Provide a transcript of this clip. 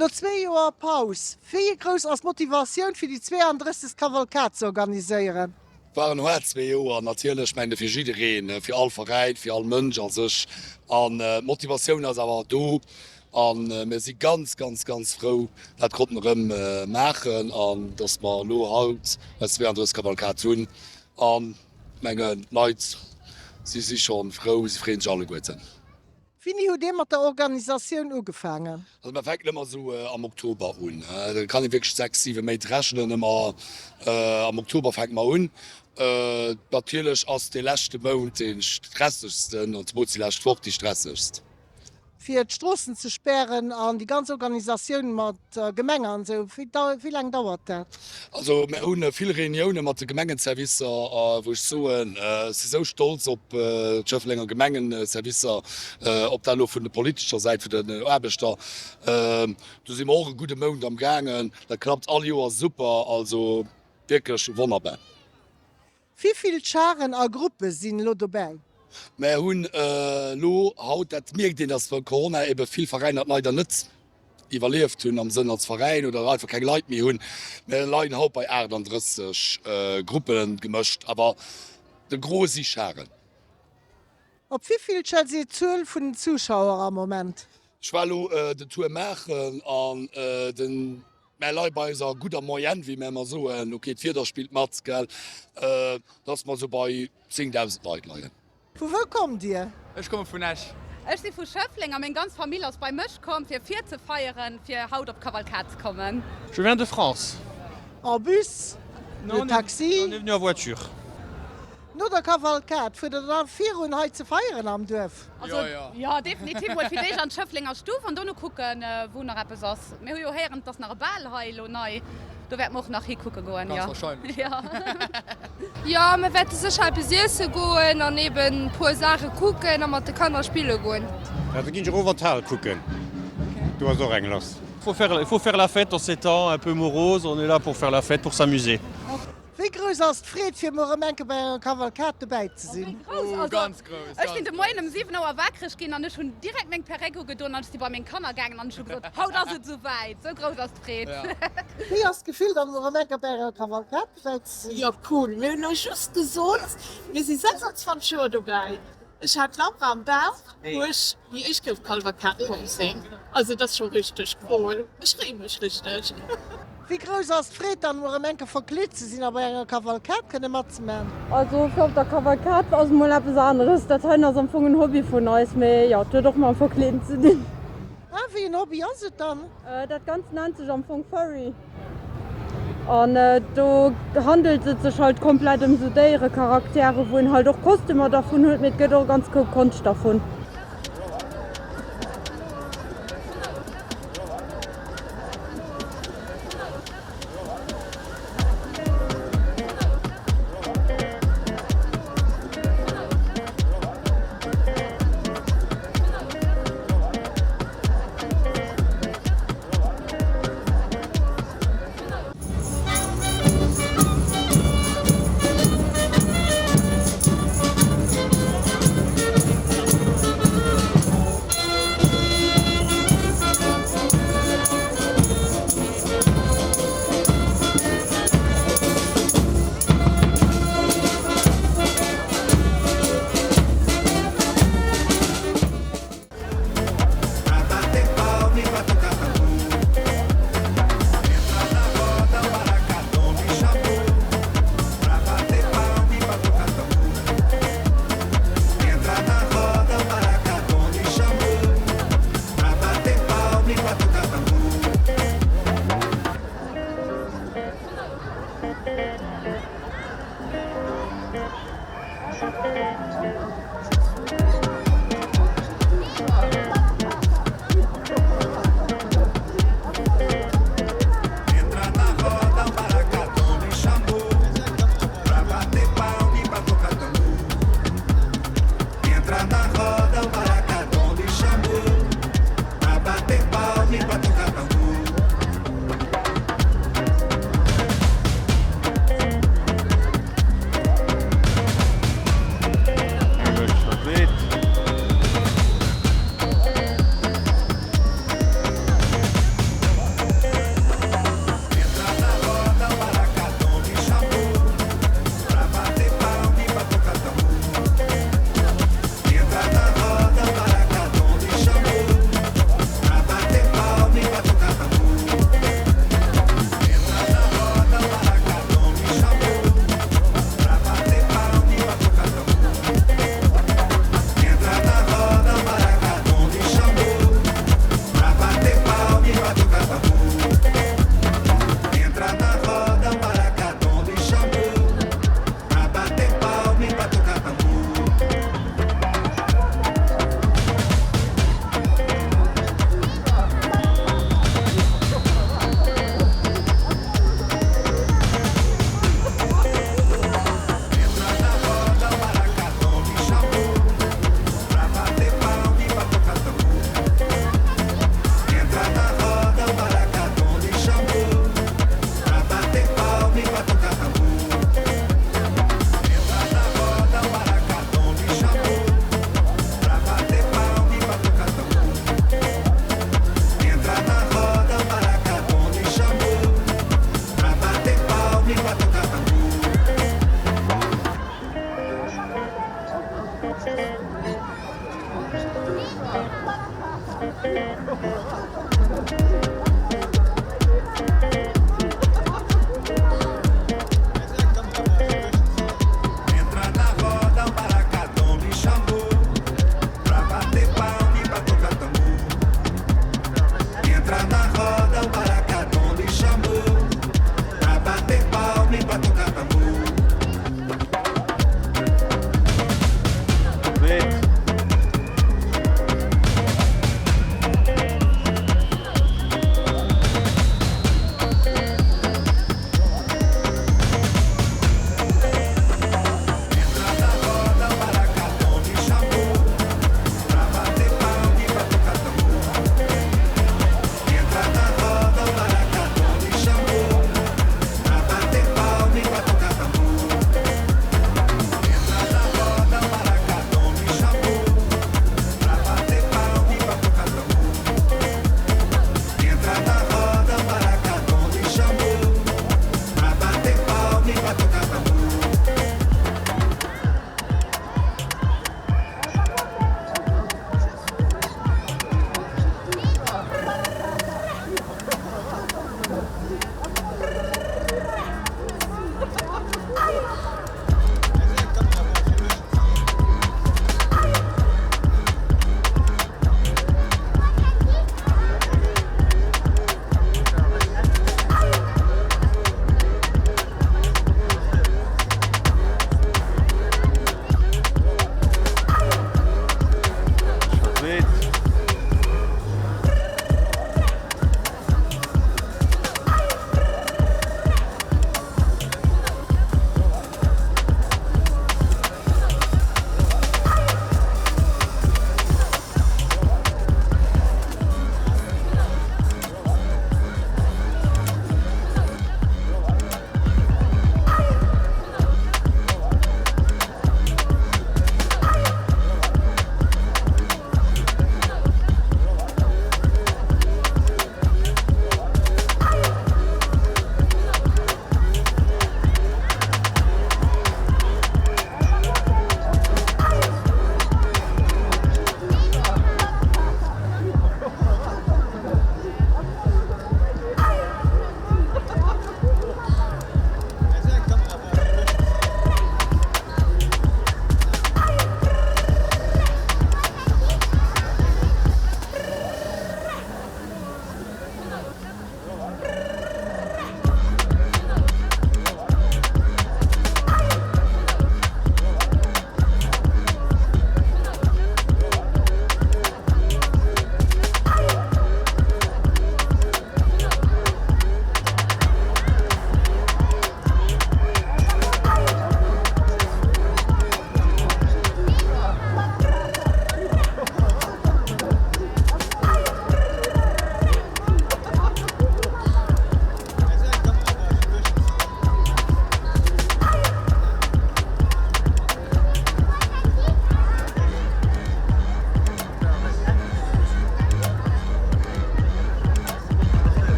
No 2 Joer Paus. Wie groß als Motivationun fir die 32. Kavalkat zu organisieren? Waren no 2 Joer natierlech meine fir Jidereen, fir all Verreit, fir all Mënch an sech an Motivationun ass awer do an me si ganz froh, dat Grottenëm machen an dats ma lo haut als Kavalkat hunn an menggen Leiit si sich schon froh si fri alle goeten. Wie hu de mat der Organisationun ugefangen? Perfekt immer so am Oktober un. Kann ich wirklich 6-7 Mei drechen immer am Oktober fängt man un. Natürlich ass de lächte Mo den stressigsten und wo zilächt fort die stressigst. Fir d'Strossen ze sperren an die ganze Organisationun mat Gemengen so wie lang dauert dat? Also hun viele Reunionen mat de Gemengenservicer woch se so stolz op Schëfflinger Gemengenservicer op da vun de politischer Seite vu den Erbeter. Du si morgen gute Mo am gangen, da klappt all Joer super, also wirklich wonnerbe. Wieviel Scharen a Gruppe sinn lo dabei? Me hunn lo haut dat mir den ass vu Corona ebe viel Ververeinert leider net iwwerlieft hunn am Sinn als Verein oder einfach kein Leiit mir hunn Leiien haut bei Erd an russsech Gruppen gemëcht, aber de grosi Scharen. Op wieviel schätzt se 12 vun den Zuschauer am Moment? Schwallo de Tour Mächen an den Leibeiser guter Moyen wie mémmer so okay, Vierder spielt mat gell dats man so bei 10.000 Leiit leien. Wo kommt Dir? Ich komme von Esch. Ich bin von Schöffling, meine ganze Familie aus bei Misch kommt, für 4 zu feiern, für Haut auf Kavalkat zu kommen. Je viens de France. En bus? Non, taxi? On est venu en voiture. No der Kavalkat fir der dann 4 Heit ze feiern am Dörf. Also, ja, definitiv. Wollte ich an Schöfflinger Stufe und dann gucken, wo noch etwas ist. Wir haben ja hören, dass nach Ball heil und neu. Da werden wir auch nach hier gucken gehen. Ganz ja. wahrscheinlich. Ja. Ja, wir werden sicher bis Jesse gehen und eben ein paar Sachen gucken und mit den Kindern spielen gehen. Ja, da gehen wir over Tal gucken. Du hast auch reingelassen. Il faut faire la fête en ces temps un peu moroses. On est là pour faire la fête, pour s'amuser. Wie groß as Fred fir Momenke bei einer Kavalkat dabei zu sinn? Ganz groß. Ich bin de Moin um 7 Uhr wackrig gehen und ich schon direkt mein Perego gedun, als die bei meinen Kanner gegangen und schon gesagt, haut das ist so weit, so groß als Fred. Ja. Wie hast gefühlt an Momenke bei einer Kavalkat dabei zu sinn? Ja, cool. Wir haben euch just gesund. Wir sind 26 Schuhe dabei. Ich habe Laura am Bauch, wo ich auf Kavalkat singen. Also das ist schon richtig cool. Ich freue mich richtig. Wie groß as Fred an Momenke verklet ze sinn bei einer Kavalkat kënne mat ze man? Also für der Kavalkat aus dem Mal etwas anderes. Das ist am Anfang ein Hobby von uns. Aber ja, tu doch mal verkleiden zu den. Ah, wie ein Hobby is het dann? Das Ganze nennt sich am Anfang Furry. Und da handelt es sich halt komplett um so deren Charaktere, wo halt auch Kostümer davon hat, mit geht auch ganz viel Kunst davon.